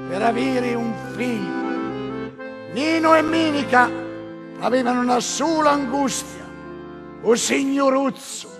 per avere un figlio. Nino e Minica avevano una sola angustia, o signoruzzo.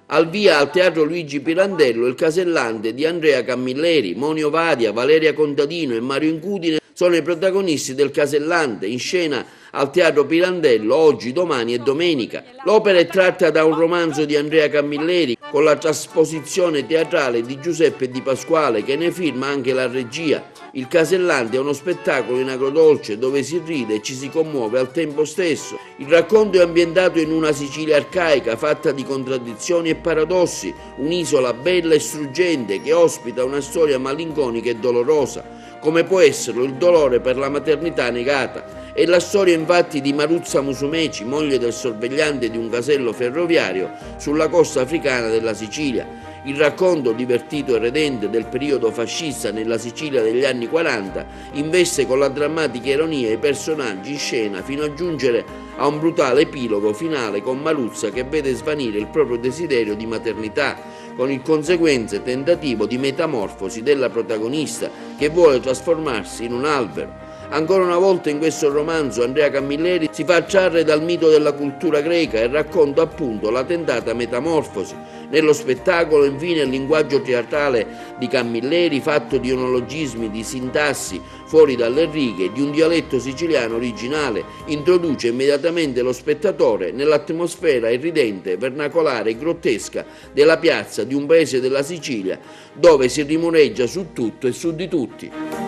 Al via al Teatro Luigi Pirandello il Casellante di Andrea Camilleri, Monio Vadia, Valeria Contadino e Mario Incudine sono i protagonisti del Casellante, in scena al Teatro Pirandello oggi, domani e domenica. L'opera è tratta da un romanzo di Andrea Camilleri con la trasposizione teatrale di Giuseppe Di Pasquale, che ne firma anche la regia. Il Casellante è uno spettacolo in agrodolce dove si ride e ci si commuove al tempo stesso. Il racconto è ambientato in una Sicilia arcaica fatta di contraddizioni e paradossi, un'isola bella e struggente che ospita una storia malinconica e dolorosa, come può essere il dolore per la maternità negata. È la storia infatti di Maruzza Musumeci, moglie del sorvegliante di un casello ferroviario sulla costa africana della Sicilia. Il racconto divertito e redente del periodo fascista nella Sicilia degli anni 40 investe con la drammatica ironia i personaggi in scena fino a giungere a un brutale epilogo finale con Maruzza che vede svanire il proprio desiderio di maternità, con il conseguente tentativo di metamorfosi della protagonista che vuole trasformarsi in un albero. Ancora una volta in questo romanzo Andrea Camilleri si fa trarre dal mito della cultura greca e racconta appunto la tentata metamorfosi. Nello spettacolo infine il linguaggio teatrale di Camilleri, fatto di onologismi, di sintassi fuori dalle righe, di un dialetto siciliano originale, introduce immediatamente lo spettatore nell'atmosfera irridente, vernacolare e grottesca della piazza di un paese della Sicilia dove si rimureggia su tutto e su di tutti.